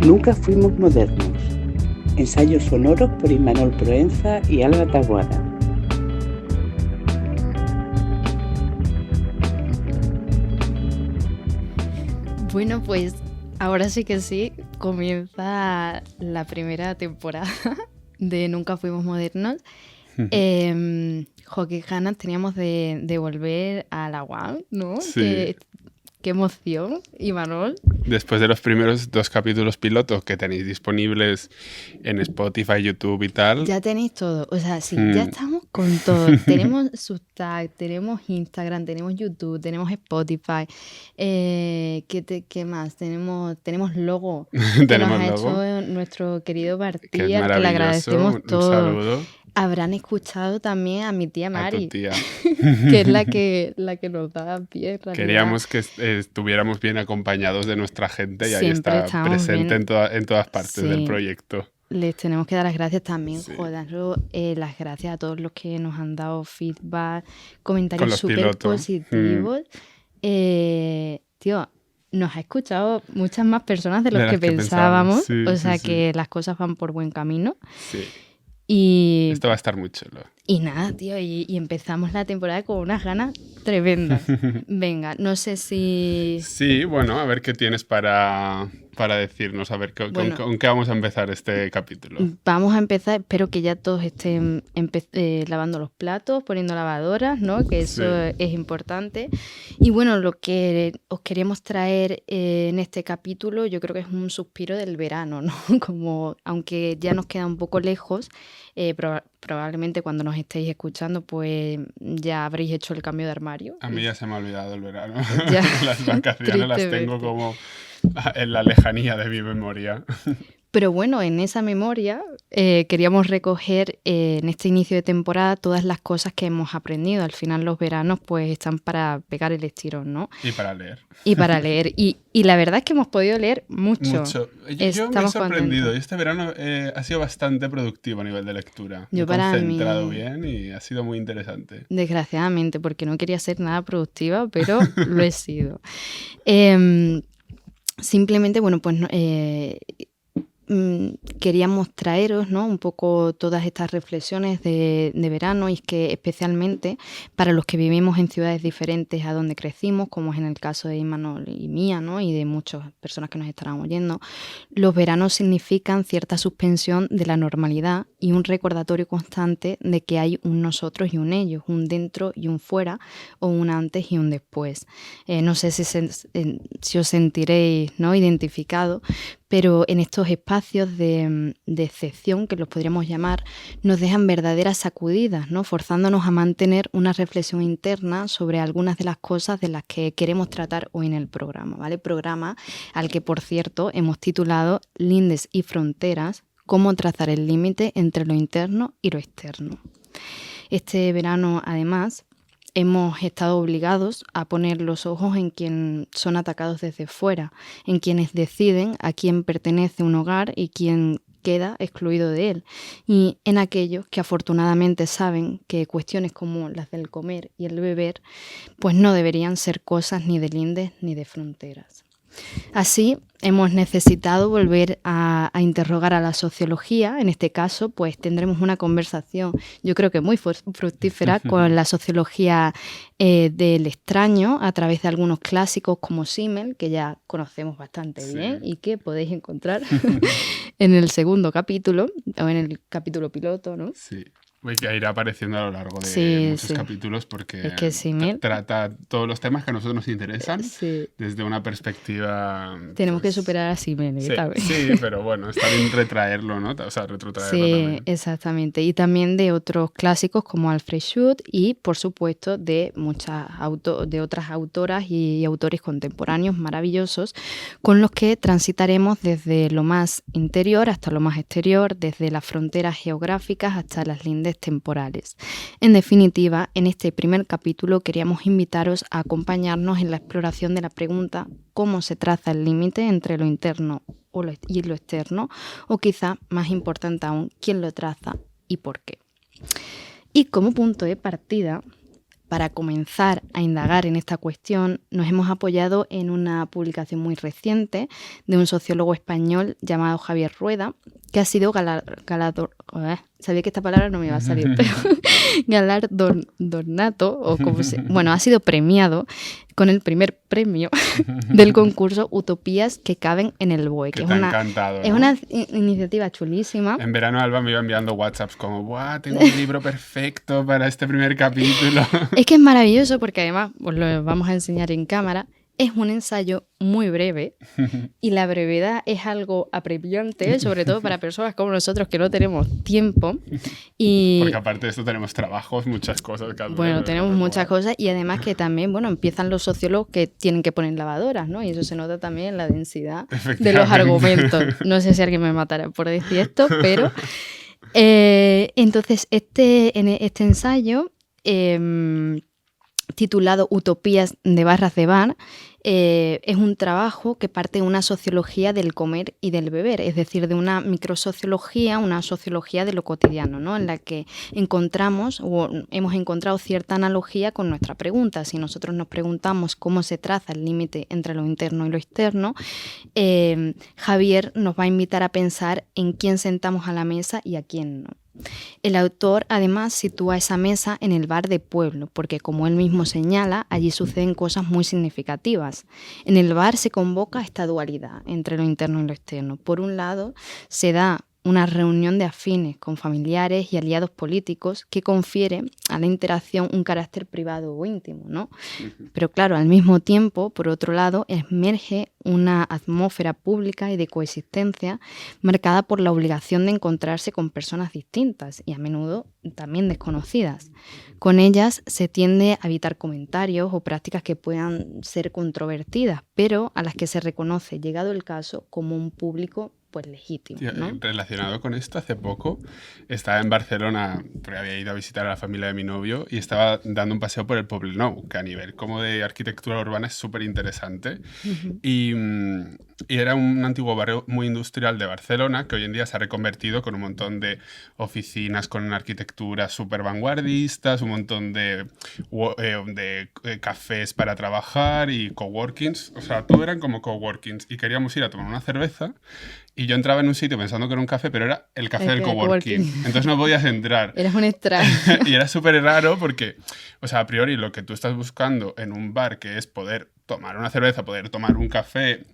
Nunca fuimos modernos. Ensayos sonoros por Imanol Proenza y Alba Taboada. Bueno, pues ahora sí que sí, comienza la primera temporada de Nunca Fuimos Modernos. Qué ganas teníamos de volver a la UAM, ¿no? Sí. Qué emoción, Imanol. Después de los primeros 2 capítulos pilotos que tenéis disponibles en Spotify, YouTube y tal. Ya tenéis todo. O sea, sí, ya estamos con todo. Tenemos Substack, tenemos Instagram, tenemos YouTube, tenemos Spotify. ¿Qué más? Tenemos logo. Que nos ha hecho nuestro querido Martía, que le agradecemos todo. Un saludo. Habrán escuchado también a mi tía Mari, a tu tía. que es la que nos da pie en realidad. Queríamos que estuviéramos bien acompañados de nuestra gente y Siempre ahí está presente en todas partes del proyecto. Les tenemos que dar las gracias también, Sí. Las gracias a todos los que nos han dado feedback, comentarios súper positivos. Tío, nos ha escuchado muchas más personas de los que pensábamos, sí, o sea sí. que las cosas van por buen camino. Sí. Y esto va a estar muy chulo. Y nada, tío, y empezamos la temporada con unas ganas tremendas. Venga, no sé si... Sí, bueno, a ver qué tienes para decirnos, a ver con qué vamos a empezar este capítulo. Vamos a empezar, espero que ya todos estén lavando los platos, poniendo lavadoras, ¿no? Que eso es importante. Y bueno, lo que os queríamos traer en este capítulo, yo creo que es un suspiro del verano, ¿no? Como, aunque ya nos queda un poco lejos, probablemente cuando nos estéis escuchando, pues ya habréis hecho el cambio de armario. A mí ya se me ha olvidado el verano. Ya, las vacaciones las tengo como en la lejanía de mi memoria. Pero bueno, en esa memoria queríamos recoger en este inicio de temporada todas las cosas que hemos aprendido. Al final los veranos pues están para pegar el estirón, ¿no? Y para leer. Y la verdad es que hemos podido leer mucho. Yo me he sorprendido. Y este verano ha sido bastante productivo a nivel de lectura. Me he concentrado bien y ha sido muy interesante. Desgraciadamente, porque no quería ser nada productiva, pero lo he sido. Simplemente, bueno, pues... queríamos traeros, ¿no? Un poco todas estas reflexiones de verano, y es que especialmente para los que vivimos en ciudades diferentes a donde crecimos, como es en el caso de Imanol y mía, ¿no? Y de muchas personas que nos estarán oyendo, los veranos significan cierta suspensión de la normalidad y un recordatorio constante de que hay un nosotros y un ellos, un dentro y un fuera, o un antes y un después. No sé si os sentiréis, ¿no?, identificados, pero en estos espacios de excepción, que los podríamos llamar, nos dejan verdaderas sacudidas, ¿no?, forzándonos a mantener una reflexión interna sobre algunas de las cosas de las que queremos tratar hoy en el programa, ¿vale? Programa al que, por cierto, hemos titulado Lindes y fronteras, cómo trazar el límite entre lo interno y lo externo. Este verano, además, hemos estado obligados a poner los ojos en quienes son atacados desde fuera, en quienes deciden a quién pertenece un hogar y quién queda excluido de él, y en aquellos que afortunadamente saben que cuestiones como las del comer y el beber pues no deberían ser cosas ni de lindes ni de fronteras. Así, hemos necesitado volver a interrogar a la sociología. En este caso, pues tendremos una conversación, yo creo que muy fructífera, con la sociología del extraño, a través de algunos clásicos como Simmel, que ya conocemos bastante bien y que podéis encontrar en el segundo capítulo, o en el capítulo piloto, ¿no? Sí. Que irá apareciendo a lo largo de muchos capítulos, porque es que trata todos los temas que a nosotros nos interesan desde una perspectiva... Tenemos que superar a Simmel. Sí, pero bueno, está bien retraerlo, ¿no? O sea, retrotraerlo también. Sí, exactamente. Y también de otros clásicos como Alfred Schut y, por supuesto, de otras autoras y autores contemporáneos maravillosos con los que transitaremos desde lo más interior hasta lo más exterior, desde las fronteras geográficas hasta las lindes temporales. En definitiva, en este primer capítulo queríamos invitaros a acompañarnos en la exploración de la pregunta ¿cómo se traza el límite entre lo interno y lo externo? O quizá, más importante aún, ¿quién lo traza y por qué? Y como punto de partida, para comenzar a indagar en esta cuestión, nos hemos apoyado en una publicación muy reciente de un sociólogo español llamado Javier Rueda, que ha sido sabía que esta palabra no me iba a salir, pero galardonato, o ha sido premiado con el primer premio del concurso Utopías que caben en el BOE. Que te ha encantado, ¿no? Es una iniciativa chulísima. En verano Alba me iba enviando WhatsApps como, ¡buah! Tengo un libro perfecto para este primer capítulo. Es que es maravilloso porque además, os lo vamos a enseñar en cámara, es un ensayo muy breve y la brevedad es algo apremiante, sobre todo para personas como nosotros que no tenemos tiempo. Porque aparte de esto tenemos trabajos, muchas cosas. Tenemos muchas cosas y además que también, empiezan los sociólogos que tienen que poner lavadoras, ¿no? Y eso se nota también en la densidad de los argumentos. No sé si alguien me matará por decir esto, pero... entonces, en este ensayo... titulado Utopías de Barras de Bar, es un trabajo que parte de una sociología del comer y del beber, es decir, de una microsociología, una sociología de lo cotidiano, ¿no? En la que hemos encontrado cierta analogía con nuestra pregunta. Si nosotros nos preguntamos cómo se traza el límite entre lo interno y lo externo, Javier nos va a invitar a pensar en quién sentamos a la mesa y a quién no. El autor además sitúa esa mesa en el bar de pueblo, porque como él mismo señala, allí suceden cosas muy significativas. En el bar se convoca esta dualidad entre lo interno y lo externo. Por un lado, se da una reunión de afines con familiares y aliados políticos que confiere a la interacción un carácter privado o íntimo, ¿no? Pero claro, al mismo tiempo, por otro lado, emerge una atmósfera pública y de coexistencia marcada por la obligación de encontrarse con personas distintas y a menudo también desconocidas. Con ellas se tiende a evitar comentarios o prácticas que puedan ser controvertidas, pero a las que se reconoce, llegado el caso, como un público pues legítimo, ¿no? Relacionado con esto, hace poco estaba en Barcelona, porque había ido a visitar a la familia de mi novio y estaba dando un paseo por el Poblenou, que a nivel como de arquitectura urbana es súper interesante. Y era un antiguo barrio muy industrial de Barcelona que hoy en día se ha reconvertido con un montón de oficinas con una arquitectura súper vanguardistas, un montón de cafés para trabajar y coworkings. O sea, todo eran como coworkings y queríamos ir a tomar una cerveza. Y yo entraba en un sitio pensando que era un café, pero era el café del coworking. Entonces no podías entrar. Eras un extraño. Y era súper raro porque, o sea, a priori lo que tú estás buscando en un bar, que es poder tomar una cerveza, poder tomar un café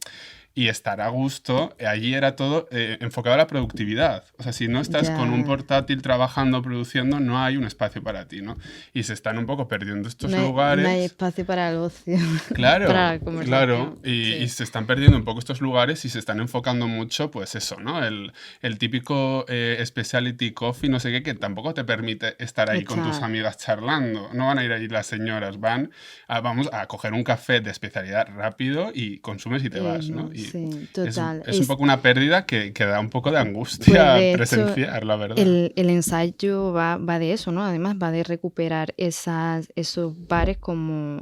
y estar a gusto, allí era todo enfocado a la productividad. O sea, si no estás con un portátil trabajando, produciendo, no hay un espacio para ti, ¿no? Y se están un poco perdiendo estos lugares. No hay espacio para el ocio. Claro, para la conversación. Claro. Y se están perdiendo un poco estos lugares y se están enfocando mucho, pues eso, ¿no? El típico specialty coffee, no sé qué, que tampoco te permite estar ahí con tus amigas charlando. No van a ir ahí las señoras, vamos a coger un café de especialidad rápido y consumes y te vas, ¿no? Sí, total. Es un poco una pérdida que da un poco de angustia presenciar, la verdad. El ensayo va de eso, ¿no? Además va de recuperar esos bares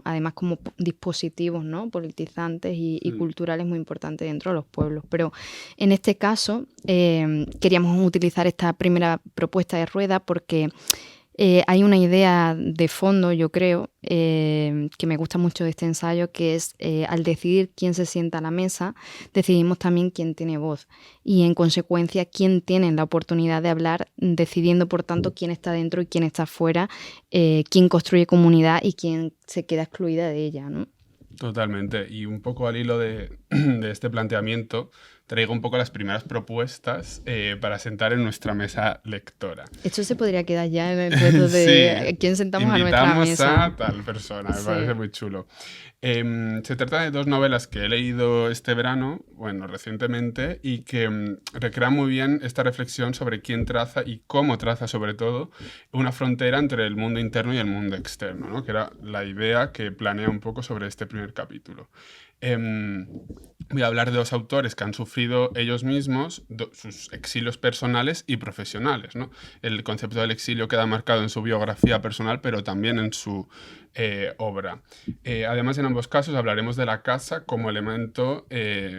además como dispositivos, ¿no? Politizantes y culturales muy importantes dentro de los pueblos. Pero en este caso queríamos utilizar esta primera propuesta de Rueda porque hay una idea de fondo, yo creo, que me gusta mucho de este ensayo, que es al decidir quién se sienta a la mesa, decidimos también quién tiene voz y en consecuencia quién tiene la oportunidad de hablar, decidiendo por tanto quién está dentro y quién está fuera, quién construye comunidad y quién se queda excluida de ella, ¿no? Totalmente. Y un poco al hilo de este planteamiento, traigo un poco las primeras propuestas para sentar en nuestra mesa lectora. Esto se podría quedar ya en el reto de sí. quién sentamos a nuestra mesa. Invitamos a tal persona, me parece muy chulo. Se trata de dos novelas que he leído este verano, recientemente, y que recrean muy bien esta reflexión sobre quién traza y cómo traza, sobre todo, una frontera entre el mundo interno y el mundo externo, ¿no? Que era la idea que planea un poco sobre este primer capítulo. Voy a hablar de dos autores que han sufrido ellos mismos sus exilios personales y profesionales, ¿no? El concepto del exilio queda marcado en su biografía personal, pero también en su obra. Además, en ambos casos hablaremos de la casa como elemento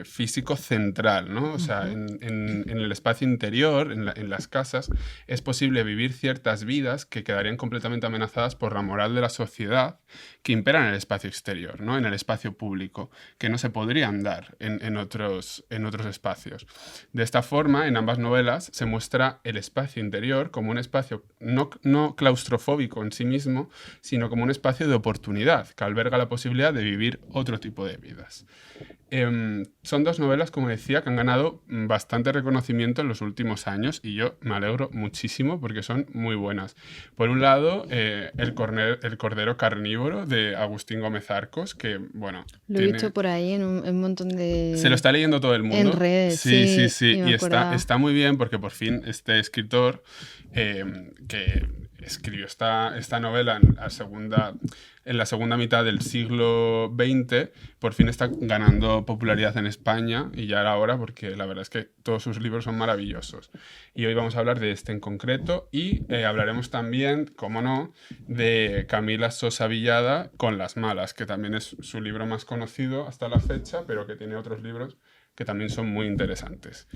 físico central, ¿no? O sea, en el espacio interior, en las casas, es posible vivir ciertas vidas que quedarían completamente amenazadas por la moral de la sociedad que impera en el espacio exterior, ¿no? En el espacio público, que no se podrían dar en otros espacios. De esta forma, en ambas novelas se muestra el espacio interior como un espacio no claustrofóbico en sí mismo, sino como un espacio de oportunidad que alberga la posibilidad de vivir otro tipo de vidas. Son dos novelas, como decía, que han ganado bastante reconocimiento en los últimos años y yo me alegro muchísimo porque son muy buenas. Por un lado, El Cordero Carnívoro de Agustín Gómez Arcos, que, bueno... Lo he visto por ahí en un montón de... Se lo está leyendo todo el mundo. En redes, sí. Y está muy bien porque por fin este escritor que escribió esta novela en la segunda mitad del siglo XX, por fin está ganando popularidad en España y ya era hora porque la verdad es que todos sus libros son maravillosos. Y hoy vamos a hablar de este en concreto y hablaremos también, como no, de Camila Sosa Villada con Las Malas, que también es su libro más conocido hasta la fecha, pero que tiene otros libros que también son muy interesantes.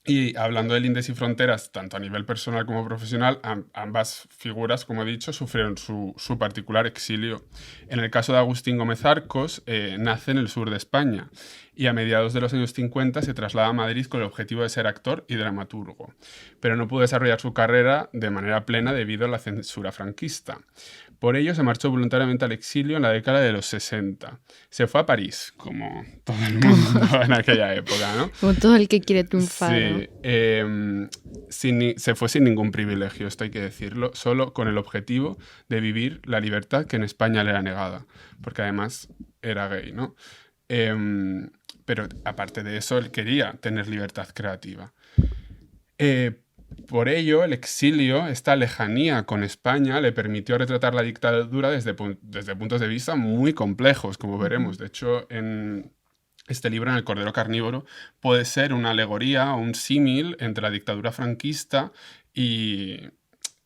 Y hablando de Lindes y Fronteras, tanto a nivel personal como profesional, ambas figuras, como he dicho, sufrieron su particular exilio. En el caso de Agustín Gómez Arcos, nace en el sur de España y a mediados de los años 50 se traslada a Madrid con el objetivo de ser actor y dramaturgo, pero no pudo desarrollar su carrera de manera plena debido a la censura franquista. Por ello se marchó voluntariamente al exilio en la década de los 60. Se fue a París, como todo el mundo en aquella época, ¿no? Como todo el que quiere triunfar, sí, ¿no? Se fue sin ningún privilegio, esto hay que decirlo, solo con el objetivo de vivir la libertad que en España le era negada, porque además era gay, ¿no? Pero aparte de eso, él quería tener libertad creativa. Por ello, el exilio, esta lejanía con España, le permitió retratar la dictadura desde puntos de vista muy complejos, como veremos. De hecho, en este libro, en El Cordero Carnívoro, puede ser una alegoría o un símil entre la dictadura franquista y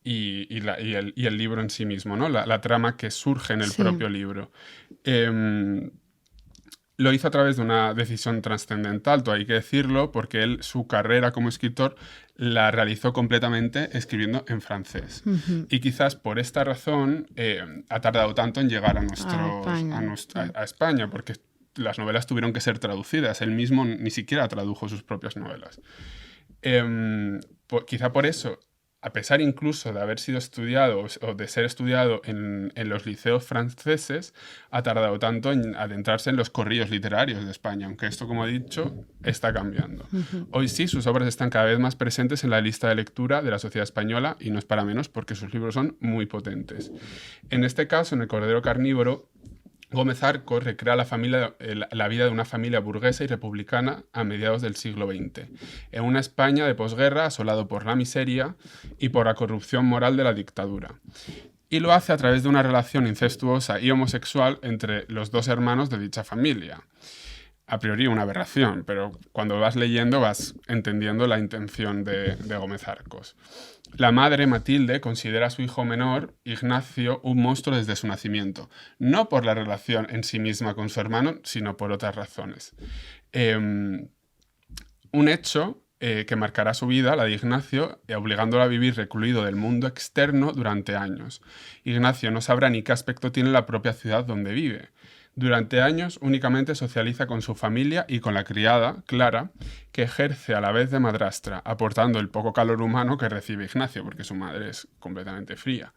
el libro en sí mismo, ¿no? La trama que surge en el propio libro. Lo hizo a través de una decisión trascendental, todo hay que decirlo, porque él su carrera como escritor la realizó completamente escribiendo en francés. Y quizás por esta razón ha tardado tanto en llegar a España, porque las novelas tuvieron que ser traducidas. Él mismo ni siquiera tradujo sus propias novelas. Quizá por eso, a pesar incluso de haber sido estudiado o de ser estudiado en los liceos franceses, ha tardado tanto en adentrarse en los corrillos literarios de España, aunque esto, como he dicho, está cambiando. Hoy sí, sus obras están cada vez más presentes en la lista de lectura de la sociedad española y no es para menos porque sus libros son muy potentes. En este caso, en El Cordero Carnívoro, Gómez Arcos recrea la vida de una familia burguesa y republicana a mediados del siglo XX, en una España de posguerra asolado por la miseria y por la corrupción moral de la dictadura. Y lo hace a través de una relación incestuosa y homosexual entre los dos hermanos de dicha familia. A priori una aberración, pero cuando vas leyendo vas entendiendo la intención de Gómez Arcos. La madre, Matilde, considera a su hijo menor, Ignacio, un monstruo desde su nacimiento. No por la relación en sí misma con su hermano, sino por otras razones. Un hecho que marcará su vida, la de Ignacio, obligándolo a vivir recluido del mundo externo durante años. Ignacio no sabrá ni qué aspecto tiene la propia ciudad donde vive. Durante años únicamente socializa con su familia y con la criada, Clara, que ejerce a la vez de madrastra, aportando el poco calor humano que recibe Ignacio, porque su madre es completamente fría.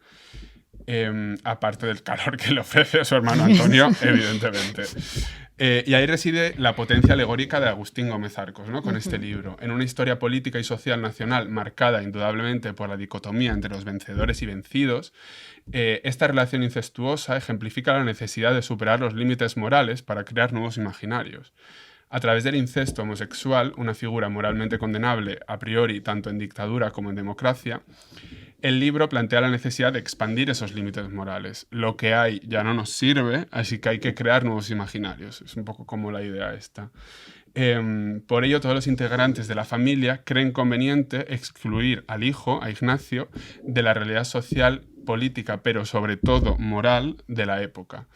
Aparte del calor que le ofrece a su hermano Antonio, evidentemente. Y ahí reside la potencia alegórica de Agustín Gómez Arcos, ¿no? Con este libro. En una historia política y social nacional marcada indudablemente por la dicotomía entre los vencedores y vencidos, esta relación incestuosa ejemplifica la necesidad de superar los límites morales para crear nuevos imaginarios. A través del incesto homosexual, una figura moralmente condenable a priori tanto en dictadura como en democracia, el libro plantea la necesidad de expandir esos límites morales. Lo que hay ya no nos sirve, así que hay que crear nuevos imaginarios. Es un poco como la idea esta. Por ello, todos los integrantes de la familia creen conveniente excluir al hijo, a Ignacio, de la realidad social política, pero sobre todo moral, de la época.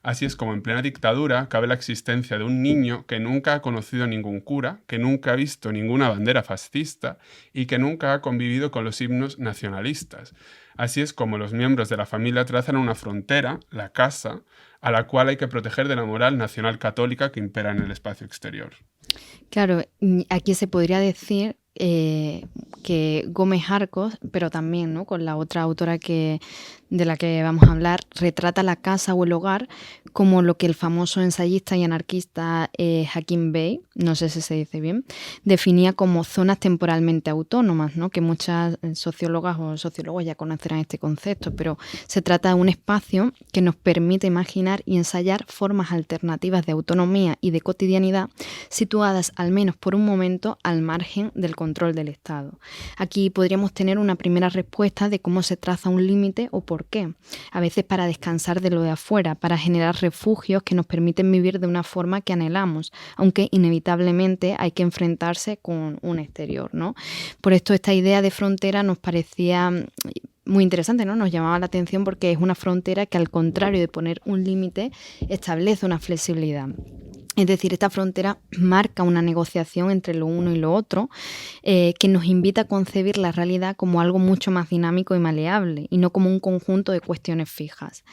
Así es como en plena dictadura cabe la existencia de un niño que nunca ha conocido ningún cura, que nunca ha visto ninguna bandera fascista y que nunca ha convivido con los himnos nacionalistas. Así es como los miembros de la familia trazan una frontera, la casa, a la cual hay que proteger de la moral nacional católica que impera en el espacio exterior. Claro, aquí se podría decir que Gómez Arcos, pero también, ¿no?, con la otra autora de la que vamos a hablar, retrata la casa o el hogar como lo que el famoso ensayista y anarquista Hakim Bey, no sé si se dice bien, definía como zonas temporalmente autónomas, ¿no?, que muchas sociólogas o sociólogos ya conocerán este concepto, pero se trata de un espacio que nos permite imaginar y ensayar formas alternativas de autonomía y de cotidianidad situadas al menos por un momento al margen del control del Estado. Aquí podríamos tener una primera respuesta de cómo se traza un límite o por qué. A veces para descansar de lo de afuera, para generar refugios que nos permiten vivir de una forma que anhelamos, aunque inevitablemente hay que enfrentarse con un exterior, ¿no? Por esto esta idea de frontera nos parecía muy interesante, ¿no? Nos llamaba la atención porque es una frontera que, al contrario de poner un límite, establece una flexibilidad. Es decir, esta frontera marca una negociación entre lo uno y lo otro que nos invita a concebir la realidad como algo mucho más dinámico y maleable y no como un conjunto de cuestiones fijas.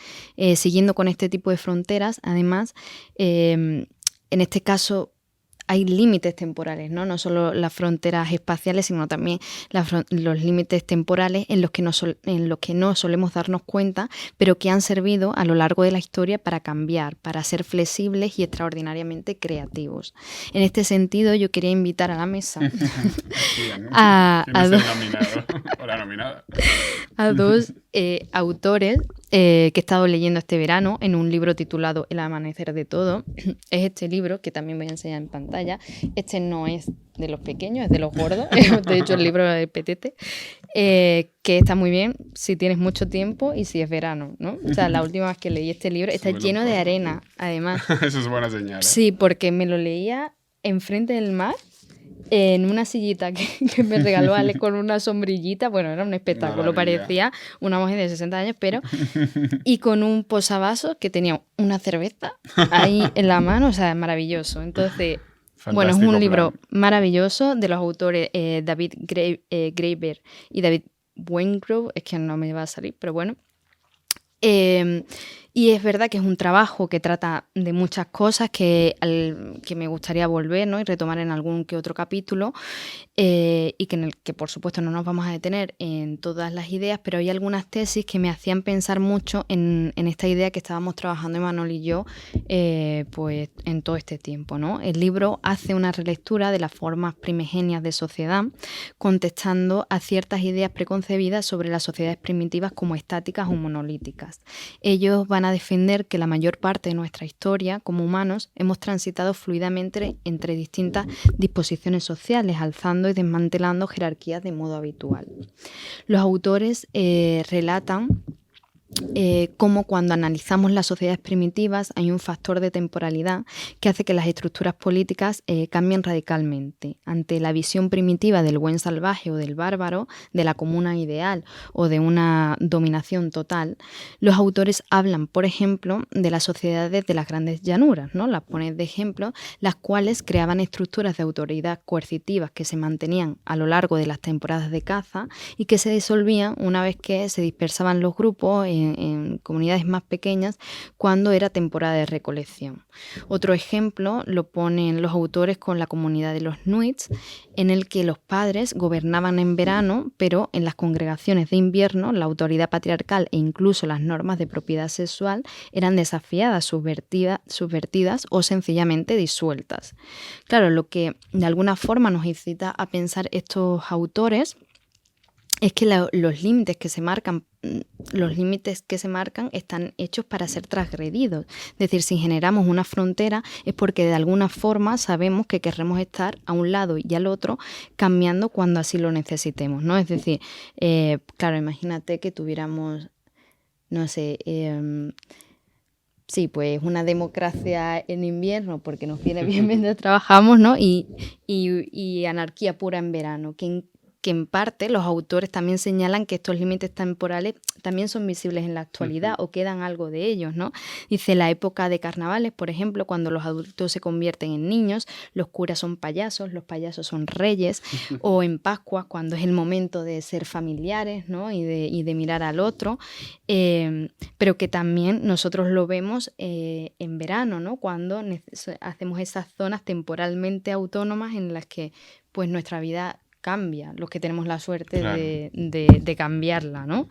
Siguiendo con este tipo de fronteras, además, en este caso hay límites temporales, ¿no? No solo las fronteras espaciales, sino también los límites temporales en los que no solemos darnos cuenta, pero que han servido a lo largo de la historia para cambiar, para ser flexibles y extraordinariamente creativos. En este sentido, yo quería invitar a la mesa a dos autores que he estado leyendo este verano en un libro titulado El amanecer de todo. Es este libro que también voy a enseñar en pantalla. Este no es de los pequeños, es de los gordos. De hecho, el libro de Petete, que está muy bien si tienes mucho tiempo y si es verano, ¿no? O sea, la última vez que leí este libro está lleno de arena, además. Eso es buena señal, ¿eh? Sí, porque me lo leía enfrente del mar, en una sillita que me regaló Ale con una sombrillita. Bueno, era un espectáculo, Maravilla. parecía una mujer de 60 años, pero... Y con un posavasos que tenía una cerveza ahí en la mano, o sea, maravilloso. Entonces, bueno, es un libro maravilloso de los autores David Graeber y David Wengrow, es que no me va a salir, pero bueno. Y es verdad que es un trabajo que trata de muchas cosas que me gustaría volver, ¿no?, y retomar en algún que otro capítulo, y que en el que por supuesto no nos vamos a detener en todas las ideas, pero hay algunas tesis que me hacían pensar mucho en esta idea que estábamos trabajando Imanol y yo pues en todo este tiempo, ¿no? El libro hace una relectura de las formas primigenias de sociedad, contestando a ciertas ideas preconcebidas sobre las sociedades primitivas como estáticas o monolíticas. Ellos van a defender que la mayor parte de nuestra historia como humanos hemos transitado fluidamente entre distintas disposiciones sociales, alzando y desmantelando jerarquías de modo habitual. Los autores relatan cómo cuando analizamos las sociedades primitivas hay un factor de temporalidad que hace que las estructuras políticas cambien radicalmente. Ante la visión primitiva del buen salvaje o del bárbaro, de la comuna ideal o de una dominación total, los autores hablan, por ejemplo, de las sociedades de las grandes llanuras, ¿no? Las ponen de ejemplo, las cuales creaban estructuras de autoridad coercitivas que se mantenían a lo largo de las temporadas de caza y que se disolvían una vez que se dispersaban los grupos en comunidades más pequeñas cuando era temporada de recolección. Otro ejemplo lo ponen los autores con la comunidad de los Nuits, en el que los padres gobernaban en verano, pero en las congregaciones de invierno la autoridad patriarcal e incluso las normas de propiedad sexual eran desafiadas, subvertidas o sencillamente disueltas. Claro, lo que de alguna forma nos incita a pensar estos autores es que los límites que se marcan están hechos para ser transgredidos. Es decir, si generamos una frontera es porque de alguna forma sabemos que querremos estar a un lado y al otro, cambiando cuando así lo necesitemos, ¿no? Es decir, claro, imagínate que tuviéramos, no sé, sí, pues una democracia en invierno porque nos viene bien mientras trabajamos, ¿no? Y anarquía pura en verano. que en parte los autores también señalan que estos límites temporales también son visibles en la actualidad o quedan algo de ellos, ¿no? Dice, la época de carnavales, por ejemplo, cuando los adultos se convierten en niños, los curas son payasos, los payasos son reyes, o en Pascua, cuando es el momento de ser familiares, ¿no? y de mirar al otro, pero que también nosotros lo vemos en verano, ¿no? Cuando hacemos esas zonas temporalmente autónomas en las que pues nuestra vida cambia, los que tenemos la suerte Claro. de cambiarla, ¿no?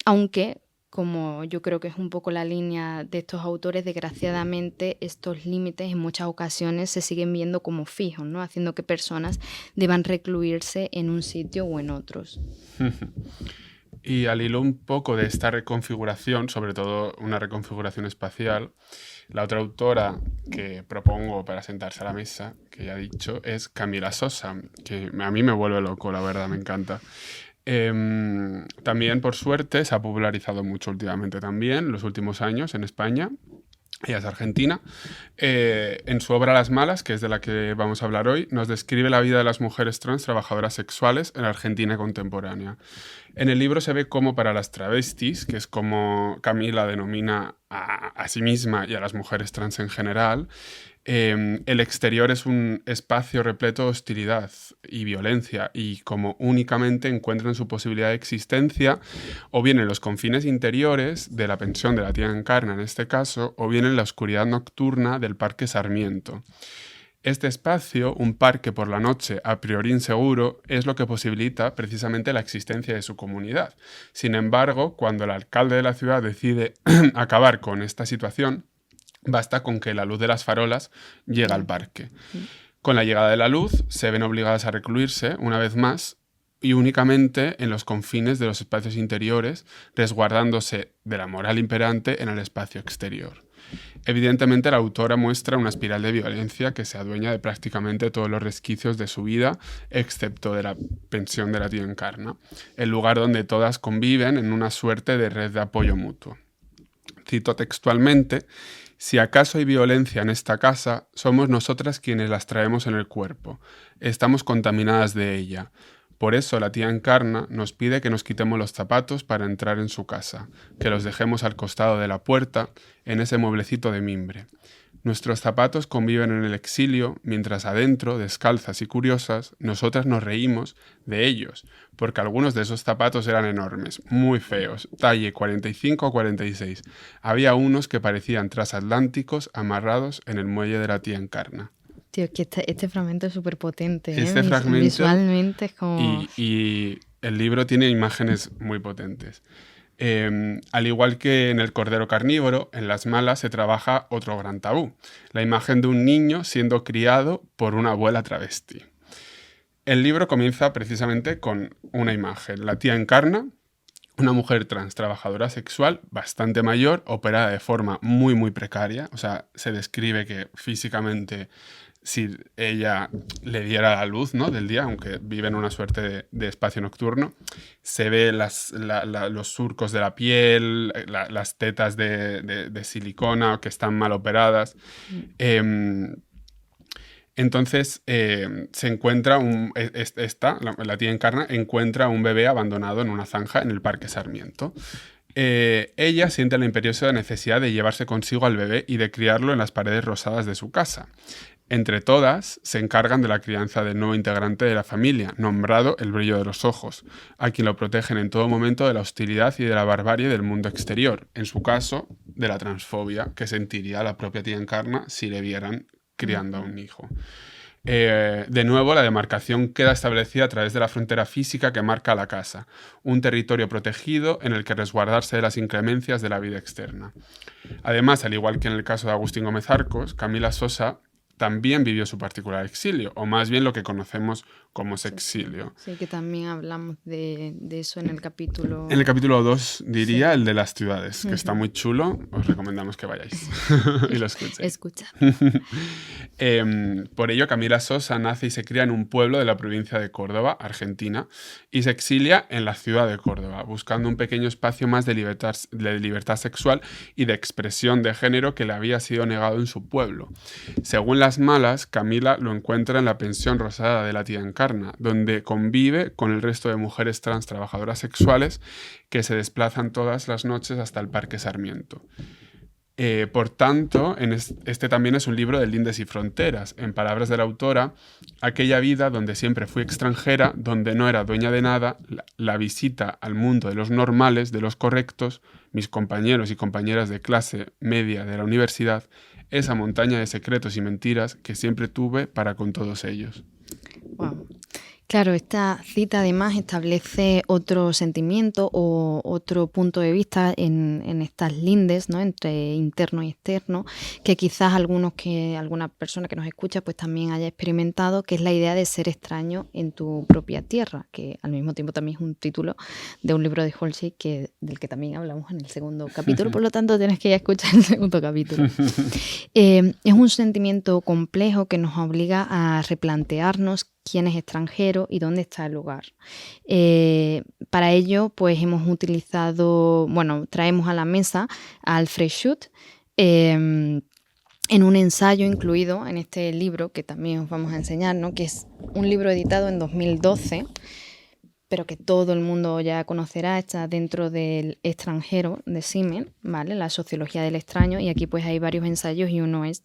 Aunque, como yo creo que es un poco la línea de estos autores, desgraciadamente estos límites en muchas ocasiones se siguen viendo como fijos, ¿no? Haciendo que personas deban recluirse en un sitio o en otros. Y al hilo un poco de esta reconfiguración, sobre todo una reconfiguración espacial, la otra autora que propongo para sentarse a la mesa, que ya he dicho, es Camila Sosa, que a mí me vuelve loco, la verdad, me encanta. También, por suerte, se ha popularizado mucho últimamente también, en los últimos años, en España. Ella es argentina. En su obra Las Malas, que es de la que vamos a hablar hoy, nos describe la vida de las mujeres trans trabajadoras sexuales en la Argentina contemporánea. En el libro se ve cómo para las travestis, que es como Camila denomina a sí misma y a las mujeres trans en general, el exterior es un espacio repleto de hostilidad y violencia, y como únicamente encuentran su posibilidad de existencia o bien en los confines interiores de la pensión de la tía Encarna en este caso, o bien en la oscuridad nocturna del Parque Sarmiento. Este espacio, un parque por la noche a priori inseguro, es lo que posibilita precisamente la existencia de su comunidad. Sin embargo, cuando el alcalde de la ciudad decide acabar con esta situación, basta con que la luz de las farolas llegue al parque. Con la llegada de la luz, se ven obligadas a recluirse, una vez más, y únicamente en los confines de los espacios interiores, resguardándose de la moral imperante en el espacio exterior. Evidentemente, la autora muestra una espiral de violencia que se adueña de prácticamente todos los resquicios de su vida, excepto de la pensión de la tía Encarna, el lugar donde todas conviven en una suerte de red de apoyo mutuo. Cito textualmente: si acaso hay violencia en esta casa, somos nosotras quienes las traemos en el cuerpo. Estamos contaminadas de ella. Por eso la tía Encarna nos pide que nos quitemos los zapatos para entrar en su casa, que los dejemos al costado de la puerta, en ese mueblecito de mimbre. Nuestros zapatos conviven en el exilio, mientras adentro, descalzas y curiosas, nosotras nos reímos de ellos, porque algunos de esos zapatos eran enormes, muy feos, talle 45 o 46. Había unos que parecían transatlánticos amarrados en el muelle de la tía Encarna. Tío, es que este fragmento es súper potente, ¿eh? Este fragmento, visualmente es como... Y el libro tiene imágenes muy potentes. Al igual que en El Cordero Carnívoro, en Las Malas se trabaja otro gran tabú, la imagen de un niño siendo criado por una abuela travesti. El libro comienza precisamente con una imagen. La tía Encarna, una mujer trans trabajadora sexual bastante mayor, operada de forma muy, muy precaria. O sea, se describe que físicamente, si ella le diera la luz, ¿no?, del día, aunque vive en una suerte de espacio nocturno, se ve los surcos de la piel, las tetas de silicona que están mal operadas. Entonces se encuentra la tía Encarna encuentra un bebé abandonado en una zanja en el Parque Sarmiento. Ella siente la imperiosa necesidad de llevarse consigo al bebé y de criarlo en las paredes rosadas de su casa. Entre todas, se encargan de la crianza del nuevo integrante de la familia, nombrado el brillo de los ojos, a quien lo protegen en todo momento de la hostilidad y de la barbarie del mundo exterior, en su caso, de la transfobia que sentiría la propia tía Encarna si le vieran criando a un hijo. De nuevo, la demarcación queda establecida a través de la frontera física que marca la casa, un territorio protegido en el que resguardarse de las inclemencias de la vida externa. Además, al igual que en el caso de Agustín Gómez Arcos, Camila Sosa también vivió su particular exilio, o más bien lo que conocemos como sexilio. Sí, que también hablamos de eso en el capítulo... En el capítulo 2, diría, sí, el de las ciudades, que está muy chulo. Os recomendamos que vayáis y lo escuchéis. Escucha. Por ello, Camila Sosa nace y se cría en un pueblo de la provincia de Córdoba, Argentina, y se exilia en la ciudad de Córdoba, buscando un pequeño espacio más de libertad sexual y de expresión de género que le había sido negado en su pueblo. Según las malas, Camila lo encuentra en la pensión rosada de la tía Encarna, donde convive con el resto de mujeres trans trabajadoras sexuales que se desplazan todas las noches hasta el Parque Sarmiento. Por tanto, este también es un libro de lindes y fronteras. En palabras de la autora, aquella vida donde siempre fui extranjera, donde no era dueña de nada, la visita al mundo de los normales, de los correctos, mis compañeros y compañeras de clase media de la universidad, esa montaña de secretos y mentiras que siempre tuve para con todos ellos. Wow. Claro, esta cita además establece otro sentimiento o otro punto de vista en estas lindes, ¿no? Entre interno y externo, que quizás alguna persona que nos escucha pues también haya experimentado, que es la idea de ser extraño en tu propia tierra, que al mismo tiempo también es un título de un libro de Halsey del que también hablamos en el segundo capítulo, por lo tanto tienes que ir a escuchar el segundo capítulo. Es un sentimiento complejo que nos obliga a replantearnos quién es extranjero y dónde está el lugar. Para ello, pues traemos a la mesa a Alfred Schut en un ensayo incluido en este libro que también os vamos a enseñar, ¿no? Que es un libro editado en 2012, pero que todo el mundo ya conocerá, está dentro del extranjero de Simmel, ¿vale? La sociología del extraño, y aquí pues hay varios ensayos y uno es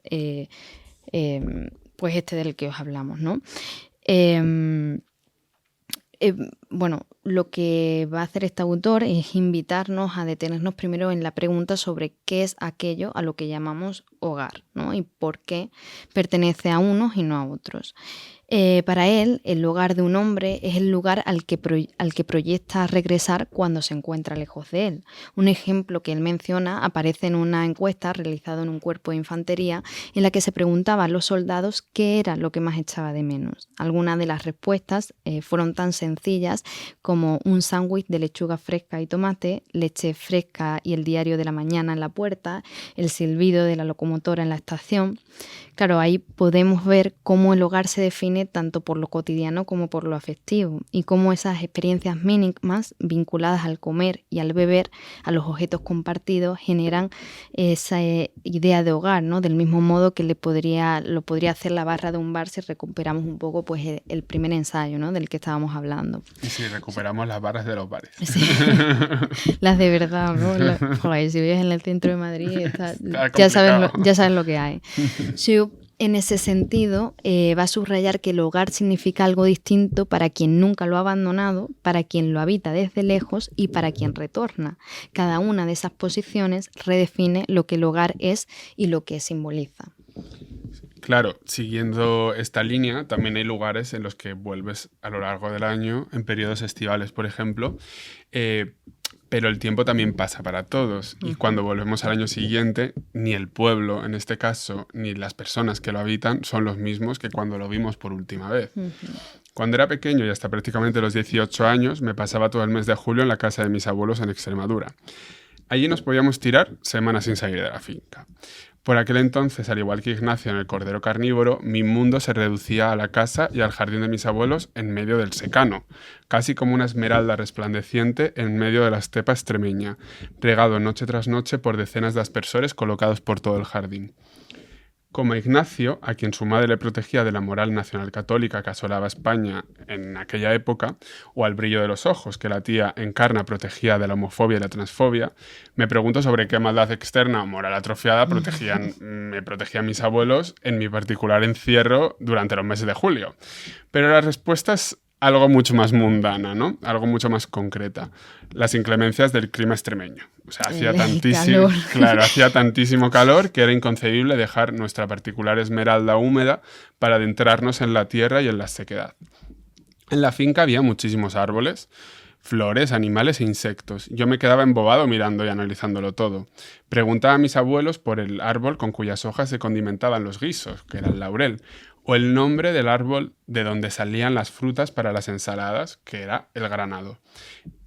pues este del que os hablamos, ¿no? Lo que va a hacer este autor es invitarnos a detenernos primero en la pregunta sobre qué es aquello a lo que llamamos hogar, ¿no? Y por qué pertenece a unos y no a otros. Para él, el hogar de un hombre es el lugar al que proyecta regresar cuando se encuentra lejos de él. Un ejemplo que él menciona aparece en una encuesta realizada en un cuerpo de infantería en la que se preguntaba a los soldados qué era lo que más echaba de menos. Algunas de las respuestas fueron tan sencillas como un sándwich de lechuga fresca y tomate, leche fresca y el diario de la mañana en la puerta, el silbido de la locomotora en la estación. Claro, ahí podemos ver cómo el hogar se define tanto por lo cotidiano como por lo afectivo y cómo esas experiencias mínimas vinculadas al comer y al beber, a los objetos compartidos, generan esa idea de hogar, ¿no? Del mismo modo que lo podría hacer la barra de un bar si recuperamos un poco pues el primer ensayo, ¿no? Del que estábamos hablando. Y si recuperamos las barras de los bares. Sí. Las de verdad, ¿no? Joder, si vives en el centro de Madrid, ya sabes lo que hay. Sí, en ese sentido, va a subrayar que el hogar significa algo distinto para quien nunca lo ha abandonado, para quien lo habita desde lejos y para quien retorna. Cada una de esas posiciones redefine lo que el hogar es y lo que simboliza. Claro, siguiendo esta línea, también hay lugares en los que vuelves a lo largo del año, en periodos estivales, por ejemplo, pero el tiempo también pasa para todos y cuando volvemos al año siguiente, ni el pueblo, en este caso, ni las personas que lo habitan son los mismos que cuando lo vimos por última vez. Cuando era pequeño y hasta prácticamente los 18 años, me pasaba todo el mes de julio en la casa de mis abuelos en Extremadura. Allí nos podíamos tirar semanas sin salir de la finca. Por aquel entonces, al igual que Ignacio en El Cordero Carnívoro, mi mundo se reducía a la casa y al jardín de mis abuelos en medio del secano, casi como una esmeralda resplandeciente en medio de la estepa extremeña, regado noche tras noche por decenas de aspersores colocados por todo el jardín. Como Ignacio, a quien su madre le protegía de la moral nacional católica que asolaba España en aquella época, o al brillo de los ojos que la tía Encarna protegía de la homofobia y la transfobia, me pregunto sobre qué maldad externa o moral atrofiada me protegían mis abuelos en mi particular encierro durante los meses de julio. Pero la respuesta es algo mucho más mundana, ¿no? Algo mucho más concreta. Las inclemencias del clima extremeño. O sea, hacía tantísimo calor que era inconcebible dejar nuestra particular esmeralda húmeda para adentrarnos en la tierra y en la sequedad. En la finca había muchísimos árboles, flores, animales e insectos. Yo me quedaba embobado mirando y analizándolo todo. Preguntaba a mis abuelos por el árbol con cuyas hojas se condimentaban los guisos, que era el laurel, o el nombre del árbol de donde salían las frutas para las ensaladas, que era el granado.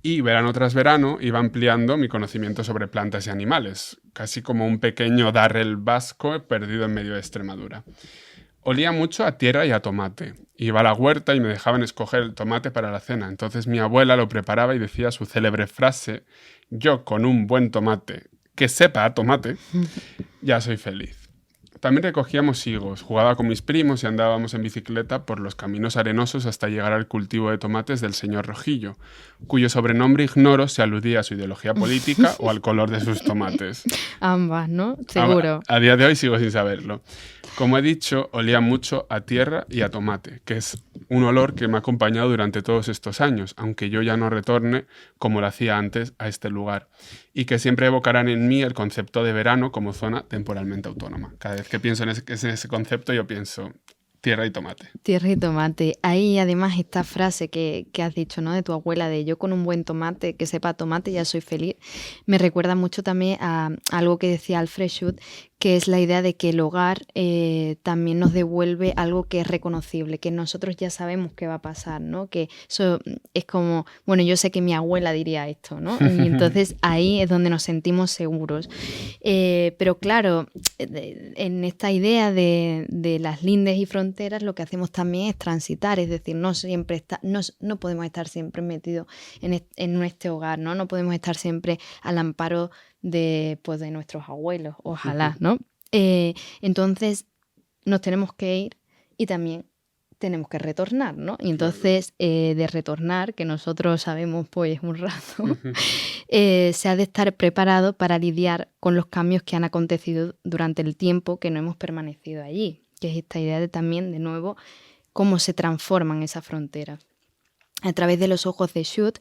Y verano tras verano iba ampliando mi conocimiento sobre plantas y animales, casi como un pequeño Darrell vasco perdido en medio de Extremadura. Olía mucho a tierra y a tomate. Iba a la huerta y me dejaban escoger el tomate para la cena. Entonces mi abuela lo preparaba y decía su célebre frase: yo con un buen tomate, que sepa a tomate, ya soy feliz. También recogíamos higos, jugaba con mis primos y andábamos en bicicleta por los caminos arenosos hasta llegar al cultivo de tomates del señor Rojillo, cuyo sobrenombre ignoro si aludía a su ideología política o al color de sus tomates. Ambas, ¿no? Seguro. A día de hoy sigo sin saberlo. Como he dicho, olía mucho a tierra y a tomate, que es un olor que me ha acompañado durante todos estos años, aunque yo ya no retorne como lo hacía antes a este lugar, y que siempre evocarán en mí el concepto de verano como zona temporalmente autónoma. Cada vez que pienso en ese concepto, yo pienso tierra y tomate. Tierra y tomate. Ahí además esta frase que has dicho, ¿no? De tu abuela, de yo con un buen tomate, que sepa tomate, ya soy feliz, me recuerda mucho también a algo que decía Alfred Schut, que es la idea de que el hogar también nos devuelve algo que es reconocible, que nosotros ya sabemos qué va a pasar, ¿no? Que eso es como, bueno, yo sé que mi abuela diría esto, ¿no? Y entonces ahí es donde nos sentimos seguros. Pero claro, en esta idea de las lindes y fronteras, lo que hacemos también es transitar, es decir, no podemos estar siempre metidos en nuestro hogar, ¿no? No podemos estar siempre al amparo de nuestros abuelos, ojalá, ¿no? Entonces nos tenemos que ir y también tenemos que retornar, ¿no? Y entonces de retornar, que nosotros sabemos pues un rato, se ha de estar preparado para lidiar con los cambios que han acontecido durante el tiempo que no hemos permanecido allí, que es esta idea de también, de nuevo, cómo se transforman esas fronteras. A través de los ojos de Schut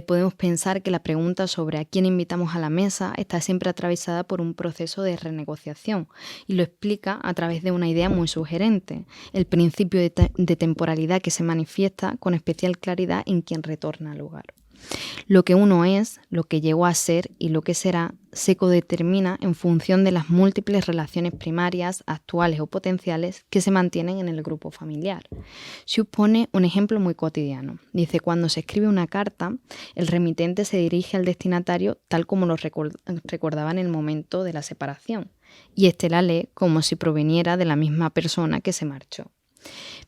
podemos pensar que la pregunta sobre a quién invitamos a la mesa está siempre atravesada por un proceso de renegociación y lo explica a través de una idea muy sugerente, el principio de temporalidad que se manifiesta con especial claridad en quien retorna al hogar. Lo que uno es, lo que llegó a ser y lo que será, se codetermina en función de las múltiples relaciones primarias, actuales o potenciales que se mantienen en el grupo familiar. Schut pone un ejemplo muy cotidiano. Dice, cuando se escribe una carta, el remitente se dirige al destinatario tal como lo recordaba en el momento de la separación, y éste la lee como si proveniera de la misma persona que se marchó.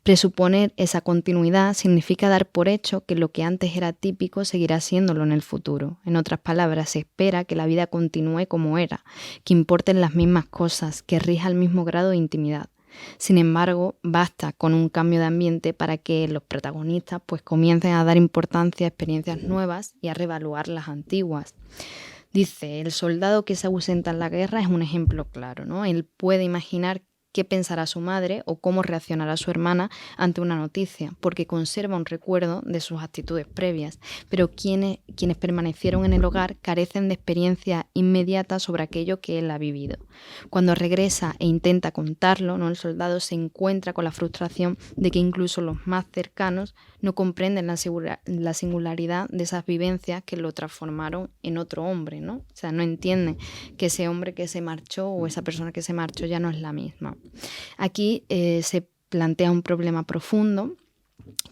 Presuponer esa continuidad significa dar por hecho que lo que antes era típico seguirá siéndolo en el futuro. En otras palabras, se espera que la vida continúe como era, que importen las mismas cosas, que rija el mismo grado de intimidad. Sin embargo, basta con un cambio de ambiente para que los protagonistas pues comiencen a dar importancia a experiencias nuevas y a reevaluar las antiguas. Dice, el soldado que se ausenta en la guerra es un ejemplo claro, ¿no? Él puede imaginar qué pensará su madre o cómo reaccionará su hermana ante una noticia, porque conserva un recuerdo de sus actitudes previas, pero quienes permanecieron en el hogar carecen de experiencia inmediata sobre aquello que él ha vivido. Cuando regresa e intenta contarlo, ¿no? El soldado se encuentra con la frustración de que incluso los más cercanos no comprenden la singularidad de esas vivencias que lo transformaron en otro hombre, ¿no? O sea, no entienden que ese hombre que se marchó o esa persona que se marchó ya no es la misma. Aquí se plantea un problema profundo,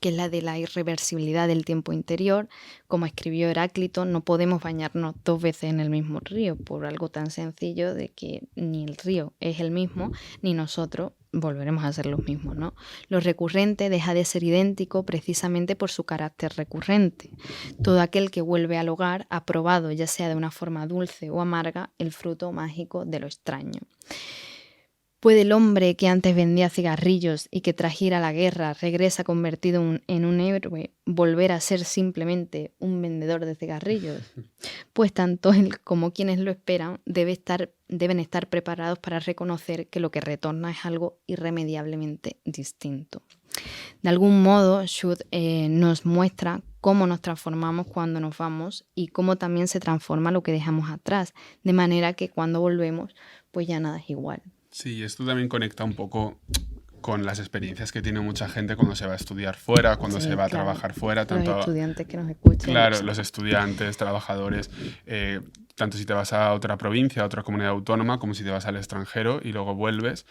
que es la de la irreversibilidad del tiempo interior. Como escribió Heráclito, no podemos bañarnos 2 veces en el mismo río, por algo tan sencillo de que ni el río es el mismo, ni nosotros volveremos a ser los mismos, ¿no? Lo recurrente deja de ser idéntico precisamente por su carácter recurrente. Todo aquel que vuelve al hogar ha probado, ya sea de una forma dulce o amarga, el fruto mágico de lo extraño. ¿Puede el hombre que antes vendía cigarrillos y que tras ir a la guerra regresa convertido en un héroe volver a ser simplemente un vendedor de cigarrillos? Pues tanto él como quienes lo esperan deben estar preparados para reconocer que lo que retorna es algo irremediablemente distinto. De algún modo, Schut nos muestra cómo nos transformamos cuando nos vamos y cómo también se transforma lo que dejamos atrás, de manera que cuando volvemos, pues ya nada es igual. Sí, esto también conecta un poco con las experiencias que tiene mucha gente cuando se va a estudiar fuera, cuando se va a trabajar fuera. Tanto los estudiantes que nos escuchan. Claro, los estudiantes, trabajadores, tanto si te vas a otra provincia, a otra comunidad autónoma, como si te vas al extranjero y luego vuelves.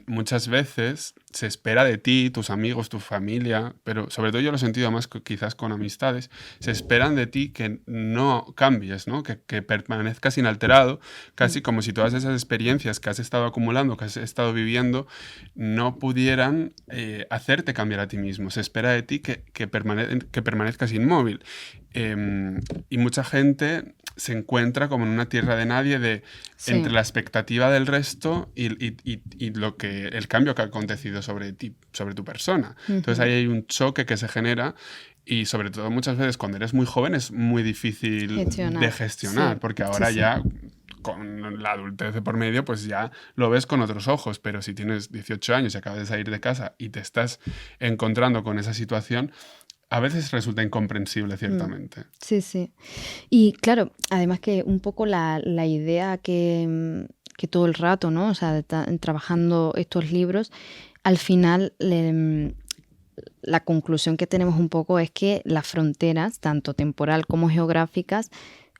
Muchas veces se espera de ti, tus amigos, tu familia, pero sobre todo yo lo he sentido más quizás con amistades, se esperan de ti que no cambies, ¿no? Que permanezcas inalterado, casi como si todas esas experiencias que has estado acumulando, que has estado viviendo, no pudieran hacerte cambiar a ti mismo. Se espera de ti que permanezcas inmóvil. Y mucha gente se encuentra encuentra como en una tierra de nadie entre la expectativa del resto y el cambio que ha acontecido sobre ti, sobre tu persona. Entonces ahí hay un choque que se genera y sobre todo muchas veces cuando eres muy joven es muy difícil de gestionar, porque ahora ya con la adultez de por medio pues ya lo ves con otros ojos, pero si tienes 18 años y acabas de salir de casa y te estás encontrando con esa situación, a veces resulta incomprensible, ciertamente. Sí. Y claro, además que un poco la idea que todo el rato, ¿no? O sea, trabajando estos libros, al final la conclusión que tenemos un poco es que las fronteras, tanto temporal como geográficas,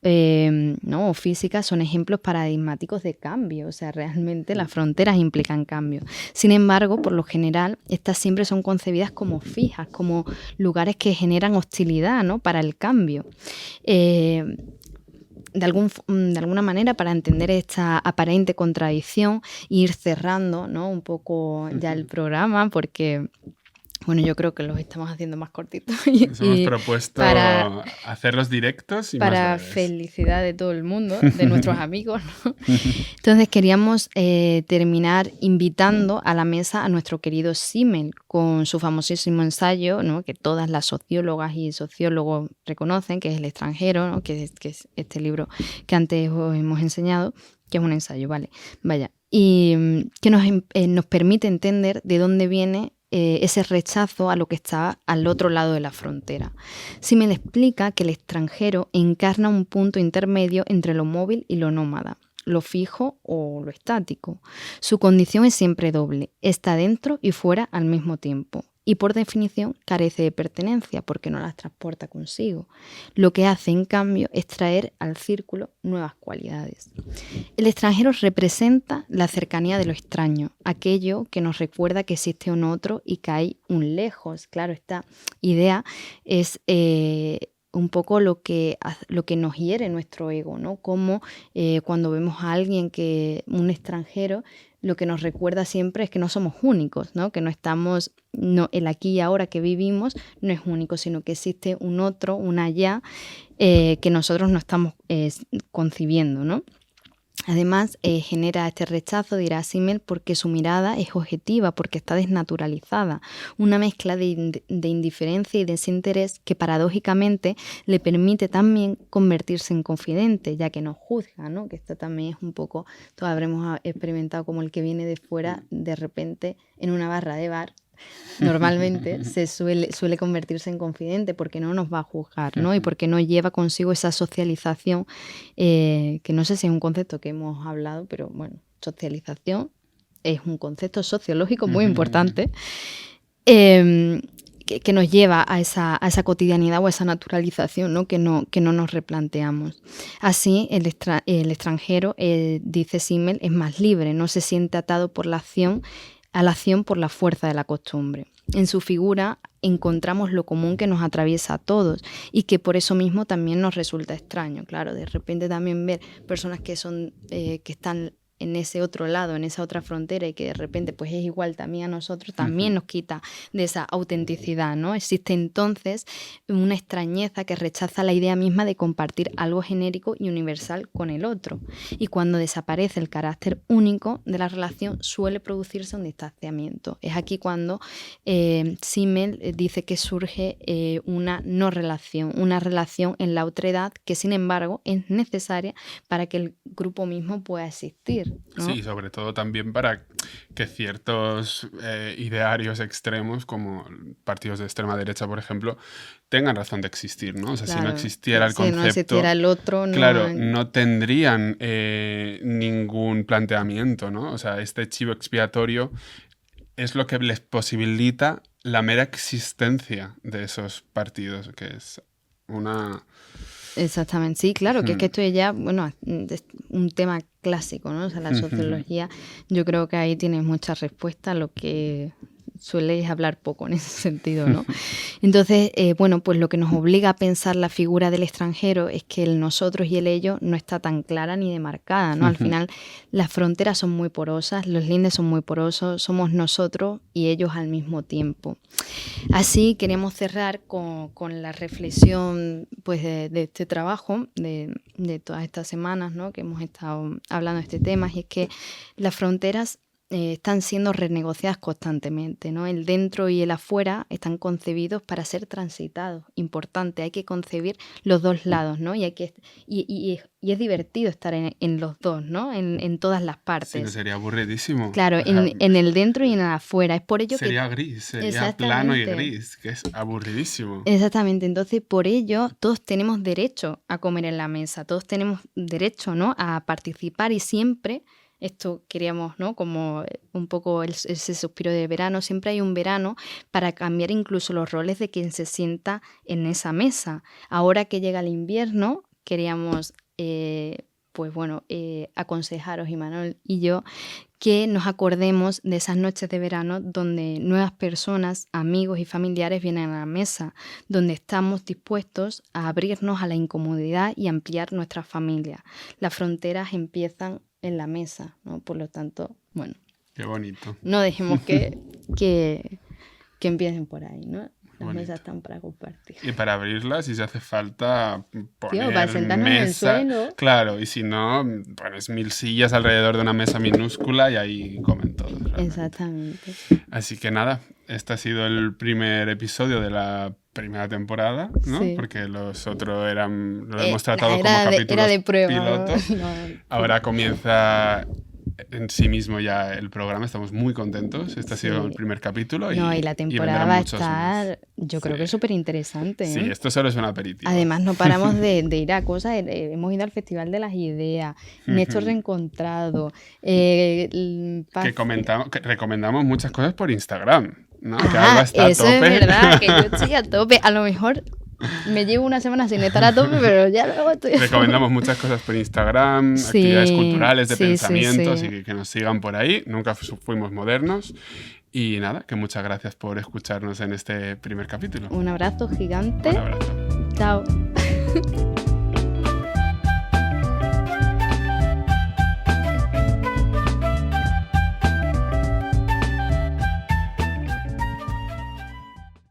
¿no? o físicas, son ejemplos paradigmáticos de cambio. O sea, realmente las fronteras implican cambio. Sin embargo, por lo general, estas siempre son concebidas como fijas, como lugares que generan hostilidad, ¿no? para el cambio. De alguna manera, para entender esta aparente contradicción, ir cerrando, ¿no? un poco ya el programa, porque bueno, yo creo que los estamos haciendo más cortitos. Nos hemos propuesto hacerlos directos y para más breves. Felicidad de todo el mundo, de nuestros amigos, ¿no? Entonces queríamos terminar invitando a la mesa a nuestro querido Simmel con su famosísimo ensayo, ¿no? que todas las sociólogas y sociólogos reconocen, que es El extranjero, ¿no? que es este libro que antes os hemos enseñado, que es un ensayo, vaya, y que nos permite entender de dónde viene ese rechazo a lo que está al otro lado de la frontera. Simmel explica que el extranjero encarna un punto intermedio entre lo móvil y lo nómada, lo fijo o lo estático. Su condición es siempre doble, está dentro y fuera al mismo tiempo. Y por definición carece de pertenencia porque no las transporta consigo. Lo que hace, en cambio, es traer al círculo nuevas cualidades. El extranjero representa la cercanía de lo extraño, aquello que nos recuerda que existe un otro y que hay un lejos. Claro, esta idea es un poco lo que nos hiere nuestro ego, ¿no? Como cuando vemos a alguien un extranjero, lo que nos recuerda siempre es que no somos únicos, ¿no? Que no estamos, el aquí y ahora que vivimos no es único, sino que existe un otro, un allá, que nosotros no estamos concibiendo, ¿no? Además, genera este rechazo, dirá Simmel, porque su mirada es objetiva, porque está desnaturalizada, una mezcla de indiferencia y desinterés que paradójicamente le permite también convertirse en confidente, ya que nos juzga, ¿no? Que esto también es un poco, todos habremos experimentado como el que viene de fuera, de repente en una barra de bar, normalmente se suele convertirse en confidente porque no nos va a juzgar, ¿no? Y porque no lleva consigo esa socialización, que no sé si es un concepto que hemos hablado, pero bueno, socialización es un concepto sociológico muy importante, que nos lleva a esa cotidianidad o a esa naturalización, ¿no? Que no nos replanteamos. Así, el extranjero, dice Simmel, es más libre, no se siente atado a la acción por la fuerza de la costumbre. En su figura encontramos lo común que nos atraviesa a todos y que por eso mismo también nos resulta extraño. Claro, de repente también ver personas que están en ese otro lado, en esa otra frontera y que de repente pues es igual también a nosotros, también nos quita de esa autenticidad, ¿no? Existe entonces una extrañeza que rechaza la idea misma de compartir algo genérico y universal con el otro. Y cuando desaparece el carácter único de la relación suele producirse un distanciamiento. Es aquí cuando Simmel dice que surge una no relación, una relación en la otredad que sin embargo es necesaria para que el grupo mismo pueda existir, ¿no? Sí, sobre todo también para que ciertos idearios extremos, como partidos de extrema derecha, por ejemplo, tengan razón de existir, ¿no? O sea, claro, si no existiera el concepto... Si no existiera el otro... Claro, no tendrían ningún planteamiento, ¿no? O sea, este chivo expiatorio es lo que les posibilita la mera existencia de esos partidos, que es una... Exactamente, sí, claro, que es que esto ya, bueno, es un tema clásico, ¿no? O sea, la sociología, yo creo que ahí tienes muchas respuestas, lo que sueles hablar poco en ese sentido, ¿no? Entonces, bueno, pues lo que nos obliga a pensar la figura del extranjero es que el nosotros y el ellos no está tan clara ni demarcada, ¿no? Al final, las fronteras son muy porosas, los lindes son muy porosos, somos nosotros y ellos al mismo tiempo. Así queremos cerrar con la reflexión pues, de este trabajo, de todas estas semanas, ¿no? Que hemos estado hablando de este tema, y es que las fronteras están siendo renegociadas constantemente, ¿no? El dentro y el afuera están concebidos para ser transitados. Importante, hay que concebir los dos lados, ¿no? Y es divertido estar en los dos, ¿no? En todas las partes. Sí, no sería aburridísimo. Claro, en el dentro y en el afuera. Es por ello sería gris, sería plano y gris, que es aburridísimo. Exactamente, entonces por ello todos tenemos derecho a comer en la mesa, todos tenemos derecho, ¿no? A participar, y siempre... Esto queríamos, ¿no? Como un poco ese suspiro de verano. Siempre hay un verano para cambiar incluso los roles de quien se sienta en esa mesa. Ahora que llega el invierno, queríamos, pues bueno, aconsejaros, Imanol y yo, que nos acordemos de esas noches de verano donde nuevas personas, amigos y familiares vienen a la mesa, donde estamos dispuestos a abrirnos a la incomodidad y ampliar nuestra familia. Las fronteras empiezan en la mesa, ¿no? Por lo tanto, bueno. Qué bonito. No dejemos que empiecen por ahí, ¿no? Las mesas están para compartir. Y para abrirlas, si se hace falta poner para sentarnos mesa, en el suelo. Claro, y si no, pones 1000 sillas alrededor de una mesa minúscula y ahí comen todos. Realmente. Exactamente. Así que nada, este ha sido el primer episodio de la primera temporada, ¿no? Sí. Porque los otros lo hemos tratado como capítulos de prueba, pilotos. No. Ahora comienza en sí mismo ya el programa, estamos muy contentos. Este ha sido el primer capítulo. Y la temporada va a estar, yo creo que es súper interesante. Sí, esto solo es un aperitivo. Además, no paramos de ir a cosas. Hemos ido al Festival de las Ideas, Néstor Reencontrado. Que recomendamos muchas cosas por Instagram, ¿no? Que Alba está eso a tope. Es verdad, que yo estoy a tope. A lo mejor me llevo una semana sin estar a tope, pero ya luego estoy a tope. Recomendamos muchas cosas por Instagram, actividades culturales, de pensamientos, y que nos sigan por ahí. Nunca fuimos modernos. Y nada, que muchas gracias por escucharnos en este primer capítulo. Un abrazo gigante. Un abrazo. Chao.